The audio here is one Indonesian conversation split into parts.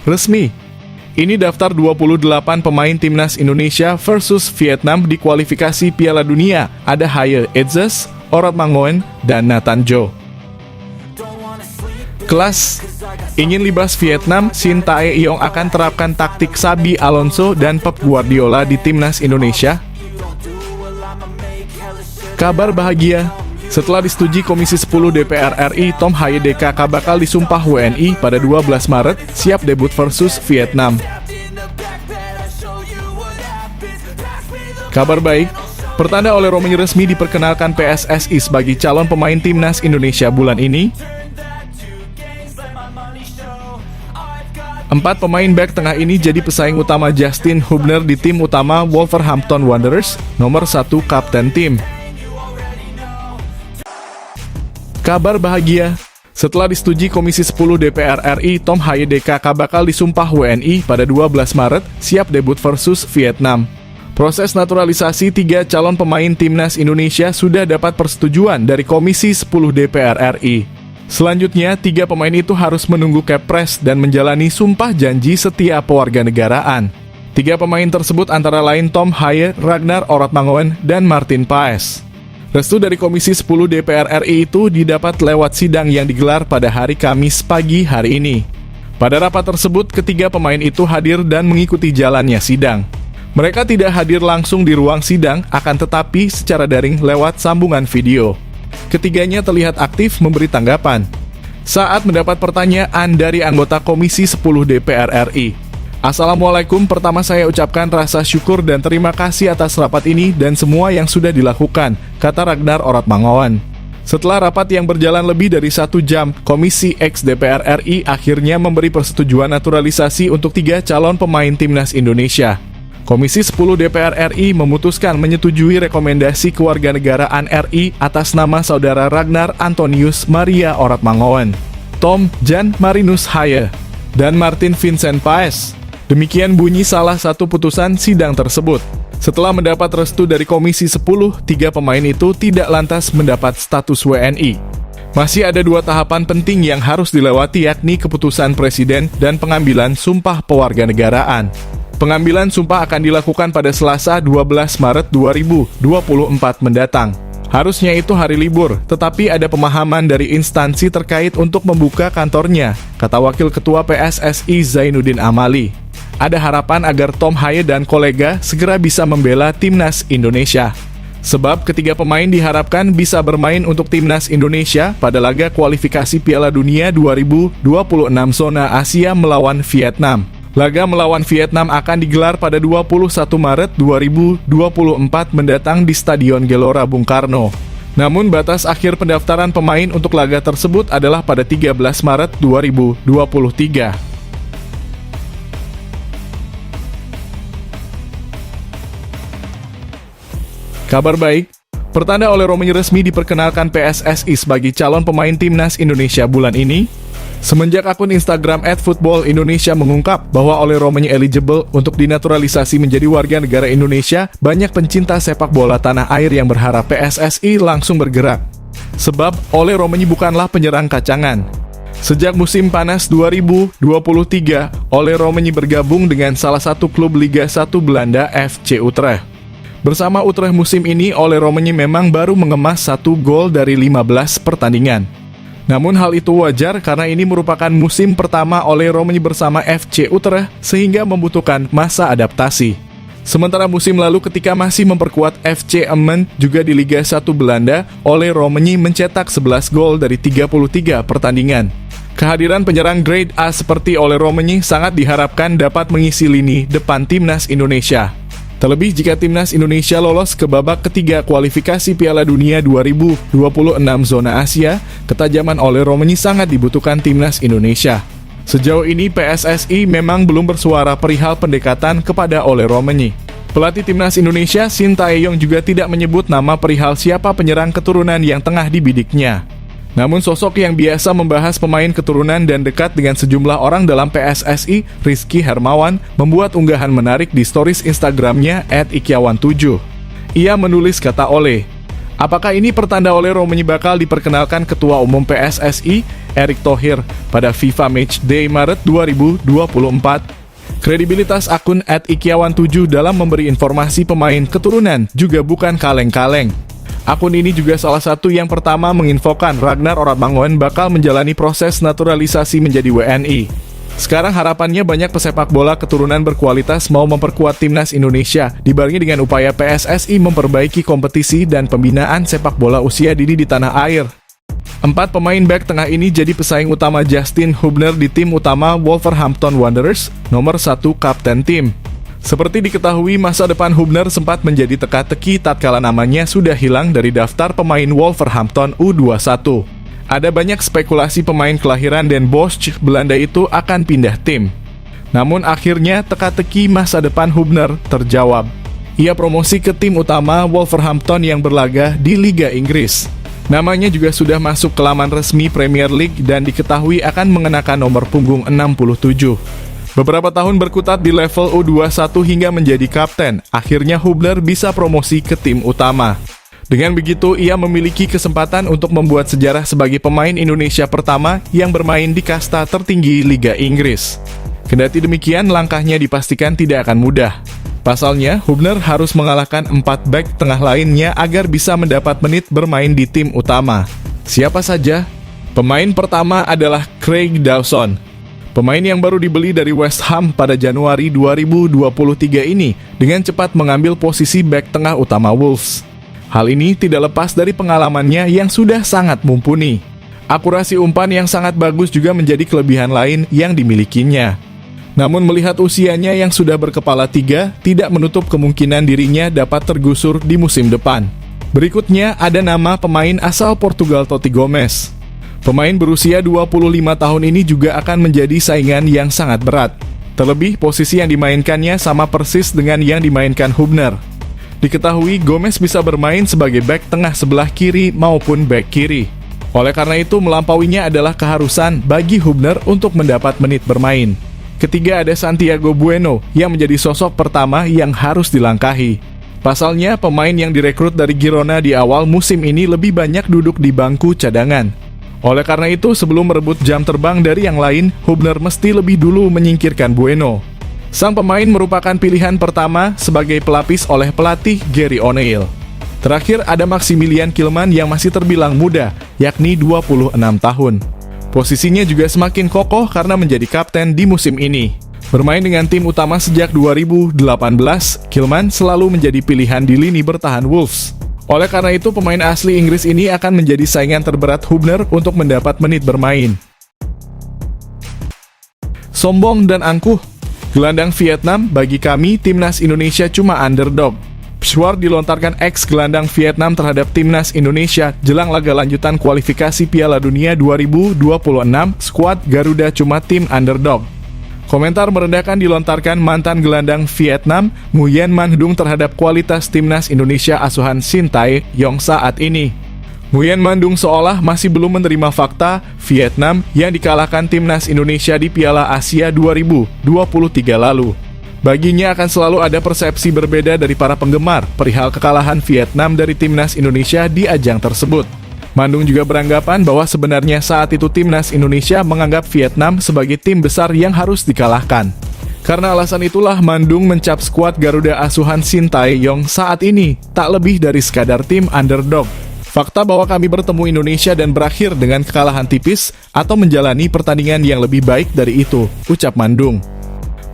Resmi. Ini daftar 28 pemain timnas Indonesia versus Vietnam di kualifikasi Piala Dunia. Ada Haye Edzes, Orad Mangoen, dan Nathan Jo. Kelas. Ingin libas Vietnam, Shin Tae-yong akan terapkan taktik Xabi Alonso dan Pep Guardiola di timnas Indonesia. Kabar bahagia. Setelah disetujui Komisi 10 DPR RI, Tom Haye DKK bakal disumpah WNI pada 12 Maret, siap debut versus Vietnam. Kabar baik, pertanda Ole Romeni resmi diperkenalkan PSSI sebagai calon pemain timnas Indonesia bulan ini. 4 pemain back tengah ini jadi pesaing utama Justin Hubner di tim utama Wolverhampton Wanderers, nomor 1 kapten tim. Kabar bahagia, setelah disetujui Komisi 10 DPR RI, Tom Haye DKK bakal disumpah WNI pada 12 Maret, siap debut versus Vietnam. Proses naturalisasi 3 calon pemain timnas Indonesia sudah dapat persetujuan dari Komisi 10 DPR RI. Selanjutnya, 3 pemain itu harus menunggu Kepres dan menjalani sumpah janji setia pewarganegaraan. 3 pemain tersebut antara lain Tom Haye, Ragnar Orad Mangoen, dan Martin Paes. Restu dari Komisi 10 DPR RI itu didapat lewat sidang yang digelar pada hari Kamis pagi hari ini. Pada rapat tersebut, ketiga pemain itu hadir dan mengikuti jalannya sidang. Mereka tidak hadir langsung di ruang sidang, akan tetapi secara daring lewat sambungan video. Ketiganya terlihat aktif memberi tanggapan. Saat mendapat pertanyaan dari anggota Komisi 10 DPR RI, "Assalamualaikum, pertama saya ucapkan rasa syukur dan terima kasih atas rapat ini dan semua yang sudah dilakukan," kata Ragnar Orad Mangoen. Setelah rapat yang berjalan lebih dari 1 jam, Komisi X DPR RI akhirnya memberi persetujuan naturalisasi untuk 3 calon pemain timnas Indonesia. Komisi 10 DPR RI memutuskan menyetujui rekomendasi kewarganegaraan RI atas nama saudara Ragnar Antonius Maria Orad Mangoen, Tom Jan Marinus Haye, dan Martin Vincent Paes. Demikian bunyi salah satu putusan sidang tersebut. Setelah mendapat restu dari Komisi 10, 3 pemain itu tidak lantas mendapat status WNI. Masih ada 2 tahapan penting yang harus dilewati, yakni keputusan Presiden dan pengambilan sumpah pewarganegaraan. Pengambilan sumpah akan dilakukan pada Selasa 12 Maret 2024 mendatang. Harusnya itu hari libur, tetapi ada pemahaman dari instansi terkait untuk membuka kantornya, kata Wakil Ketua PSSI Zainuddin Amali. Ada harapan agar Tom Haye dan kolega segera bisa membela timnas Indonesia. Sebab ketiga pemain diharapkan bisa bermain untuk timnas Indonesia pada laga kualifikasi Piala Dunia 2026 zona Asia melawan Vietnam. Laga melawan Vietnam akan digelar pada 21 Maret 2024 mendatang di Stadion Gelora Bung Karno. Namun batas akhir pendaftaran pemain untuk laga tersebut adalah pada 13 Maret 2023. Kabar baik, pertanda Ole Romeni resmi diperkenalkan PSSI sebagai calon pemain timnas Indonesia bulan ini. Semenjak akun Instagram @footballindonesia mengungkap bahwa Ole Romeni eligible untuk dinaturalisasi menjadi warga negara Indonesia, banyak pencinta sepak bola tanah air yang berharap PSSI langsung bergerak. Sebab Ole Romeni bukanlah penyerang kacangan. Sejak musim panas 2023, Ole Romeni bergabung dengan salah satu klub Liga 1 Belanda, FC Utrecht. Bersama Utrecht musim ini, Ole Romeni memang baru mengemas 1 gol dari 15 pertandingan. Namun hal itu wajar karena ini merupakan musim pertama Ole Romeni bersama FC Utrecht sehingga membutuhkan masa adaptasi. Sementara musim lalu ketika masih memperkuat FC Emmen juga di Liga 1 Belanda, Ole Romeni mencetak 11 gol dari 33 pertandingan. Kehadiran penyerang grade A seperti Ole Romeni sangat diharapkan dapat mengisi lini depan timnas Indonesia. Terlebih jika timnas Indonesia lolos ke babak ketiga kualifikasi Piala Dunia 2026 zona Asia, ketajaman Ole Romeni sangat dibutuhkan timnas Indonesia. Sejauh ini PSSI memang belum bersuara perihal pendekatan kepada Ole Romeni. Pelatih timnas Indonesia Shin Tae-yong juga tidak menyebut nama perihal siapa penyerang keturunan yang tengah dibidiknya. Namun sosok yang biasa membahas pemain keturunan dan dekat dengan sejumlah orang dalam PSSI, Rizky Hermawan, membuat unggahan menarik di stories Instagramnya @ikiawan7. Ia menulis kata Ole, Apakah ini pertanda Ole Romeni bakal diperkenalkan Ketua Umum PSSI, Erick Thohir, pada FIFA Matchday Maret 2024? Kredibilitas akun @ikiawan7 dalam memberi informasi pemain keturunan juga bukan kaleng-kaleng. Akun ini juga salah satu yang pertama menginfokan Ragnar Oratmangoen bakal menjalani proses naturalisasi menjadi WNI. Sekarang harapannya banyak pesepak bola keturunan berkualitas mau memperkuat timnas Indonesia, dibarengi dengan upaya PSSI memperbaiki kompetisi dan pembinaan sepak bola usia dini di tanah air. 4 pemain bek tengah ini jadi pesaing utama Justin Hubner di tim utama Wolverhampton Wanderers, nomor 1 kapten tim. Seperti diketahui, masa depan Hubner sempat menjadi teka-teki tatkala namanya sudah hilang dari daftar pemain Wolverhampton U21. Ada banyak spekulasi pemain kelahiran Den Bosch, Belanda itu akan pindah tim. Namun akhirnya teka-teki masa depan Hubner terjawab. Ia promosi ke tim utama Wolverhampton yang berlaga di Liga Inggris. Namanya juga sudah masuk ke laman resmi Premier League dan diketahui akan mengenakan nomor punggung 67. Beberapa tahun berkutat di level U21 hingga menjadi kapten, akhirnya Hubner bisa promosi ke tim utama. Dengan begitu, ia memiliki kesempatan untuk membuat sejarah sebagai pemain Indonesia pertama yang bermain di kasta tertinggi Liga Inggris. Kendati demikian, langkahnya dipastikan tidak akan mudah. Pasalnya, Hubner harus mengalahkan 4 bek tengah lainnya agar bisa mendapat menit bermain di tim utama. Siapa saja? Pemain pertama adalah Craig Dawson. Pemain yang baru dibeli dari West Ham pada Januari 2023 ini dengan cepat mengambil posisi bek tengah utama Wolves. Hal ini tidak lepas dari pengalamannya yang sudah sangat mumpuni. Akurasi umpan yang sangat bagus juga menjadi kelebihan lain yang dimilikinya. Namun melihat usianya yang sudah berkepala 3, tidak menutup kemungkinan dirinya dapat tergusur di musim depan. Berikutnya ada nama pemain asal Portugal Toti Gomes. Pemain berusia 25 tahun ini juga akan menjadi saingan yang sangat berat. Terlebih posisi yang dimainkannya sama persis dengan yang dimainkan Hubner. Diketahui Gomes bisa bermain sebagai bek tengah sebelah kiri maupun bek kiri. Oleh karena itu melampauinya adalah keharusan bagi Hubner untuk mendapat menit bermain. Ketiga ada Santiago Bueno yang menjadi sosok pertama yang harus dilangkahi. Pasalnya pemain yang direkrut dari Girona di awal musim ini lebih banyak duduk di bangku cadangan. Oleh karena itu sebelum merebut jam terbang dari yang lain, Hubner mesti lebih dulu menyingkirkan Bueno. Sang pemain merupakan pilihan pertama sebagai pelapis oleh pelatih Gary O'Neil. Terakhir ada Maximilian Kilman yang masih terbilang muda, yakni 26 tahun. Posisinya juga semakin kokoh karena menjadi kapten di musim ini. Bermain dengan tim utama sejak 2018, Kilman selalu menjadi pilihan di lini bertahan Wolves. Oleh karena itu, pemain asli Inggris ini akan menjadi saingan terberat Hubner untuk mendapat menit bermain. Sombong dan angkuh. Gelandang Vietnam, bagi kami, timnas Indonesia cuma underdog. Psuar dilontarkan ex-gelandang Vietnam terhadap timnas Indonesia jelang laga lanjutan kualifikasi Piala Dunia 2026, skuad Garuda cuma tim underdog. Komentar merendahkan dilontarkan mantan gelandang Vietnam, Nguyen Man Dung terhadap kualitas timnas Indonesia asuhan Shin Tae-yong saat ini. Nguyen Man Dung seolah masih belum menerima fakta Vietnam yang dikalahkan timnas Indonesia di Piala Asia 2023 lalu. Baginya akan selalu ada persepsi berbeda dari para penggemar perihal kekalahan Vietnam dari timnas Indonesia di ajang tersebut. Mandung juga beranggapan bahwa sebenarnya saat itu timnas Indonesia menganggap Vietnam sebagai tim besar yang harus dikalahkan. Karena alasan itulah Mandung mencap skuad Garuda asuhan Shin Tae-yong saat ini tak lebih dari sekadar tim underdog. Fakta bahwa kami bertemu Indonesia dan berakhir dengan kekalahan tipis atau menjalani pertandingan yang lebih baik dari itu, ucap Mandung.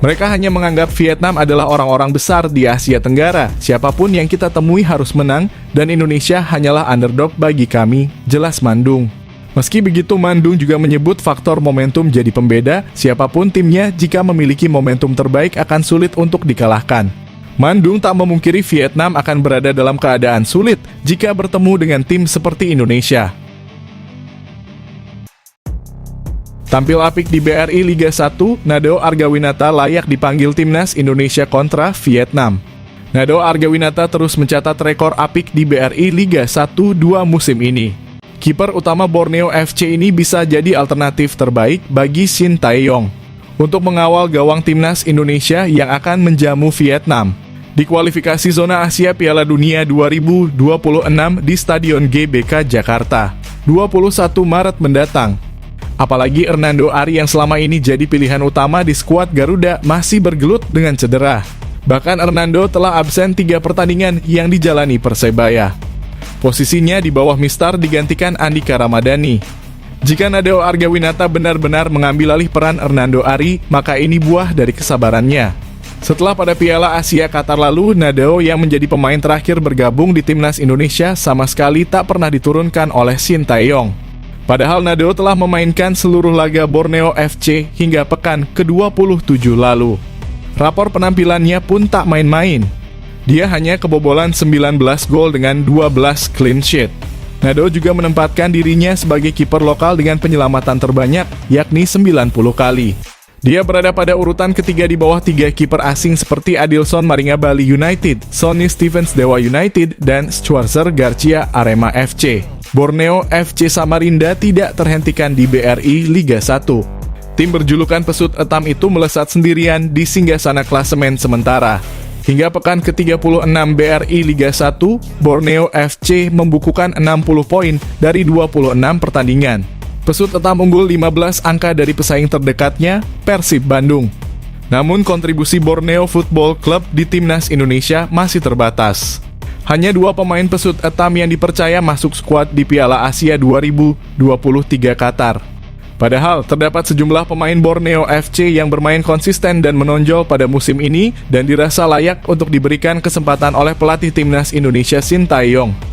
Mereka hanya menganggap Vietnam adalah orang-orang besar di Asia Tenggara. Siapapun yang kita temui harus menang dan Indonesia hanyalah underdog bagi kami, jelas Mandung. Meski begitu, Mandung juga menyebut faktor momentum jadi pembeda. Siapapun timnya, jika memiliki momentum terbaik akan sulit untuk dikalahkan. Mandung tak memungkiri Vietnam akan berada dalam keadaan sulit jika bertemu dengan tim seperti Indonesia. Tampil apik di BRI Liga 1, Nadeo Argawinata layak dipanggil timnas Indonesia kontra Vietnam. Nadeo Argawinata terus mencatat rekor apik di BRI Liga 1-2 musim ini. Kiper utama Borneo FC ini bisa jadi alternatif terbaik bagi Shin Tae-yong untuk mengawal gawang timnas Indonesia yang akan menjamu Vietnam. di kualifikasi zona Asia Piala Dunia 2026 di Stadion GBK Jakarta, 21 Maret mendatang. Apalagi Hernando Ari yang selama ini jadi pilihan utama di skuad Garuda masih bergelut dengan cedera. Bahkan Hernando telah absen 3 pertandingan yang dijalani Persebaya. Posisinya di bawah Mistar digantikan Andika Ramadhani. Jika Nadeo Argawinata benar-benar mengambil alih peran Hernando Ari, maka ini buah dari kesabarannya. Setelah pada Piala Asia Qatar lalu, Nadeo yang menjadi pemain terakhir bergabung di Timnas Indonesia sama sekali tak pernah diturunkan oleh Shin Tae-yong. Padahal Nadeo telah memainkan seluruh laga Borneo FC hingga pekan ke-27 lalu. Rapor penampilannya pun tak main-main. Dia hanya kebobolan 19 gol dengan 12 clean sheet. Nadeo juga menempatkan dirinya sebagai kiper lokal dengan penyelamatan terbanyak, yakni 90 kali. Dia berada pada urutan ketiga di bawah 3 kiper asing seperti Adilson Maringa Bali United, Sonny Stevens Dewa United, dan Schwarzer Garcia Arema FC. Borneo FC Samarinda tidak terhentikan di BRI Liga 1. Tim berjulukan Pesut Etam itu melesat sendirian di singgasana klasemen sementara. Hingga pekan ke-36 BRI Liga 1, Borneo FC membukukan 60 poin dari 26 pertandingan. Pesut Etam unggul 15 angka dari pesaing terdekatnya, Persib Bandung. Namun kontribusi Borneo Football Club di Timnas Indonesia masih terbatas. Hanya 2 pemain Pesut Etam yang dipercaya masuk skuad di Piala Asia 2023 Qatar. Padahal terdapat sejumlah pemain Borneo FC yang bermain konsisten dan menonjol pada musim ini dan dirasa layak untuk diberikan kesempatan oleh pelatih Timnas Indonesia Shin Tae-yong.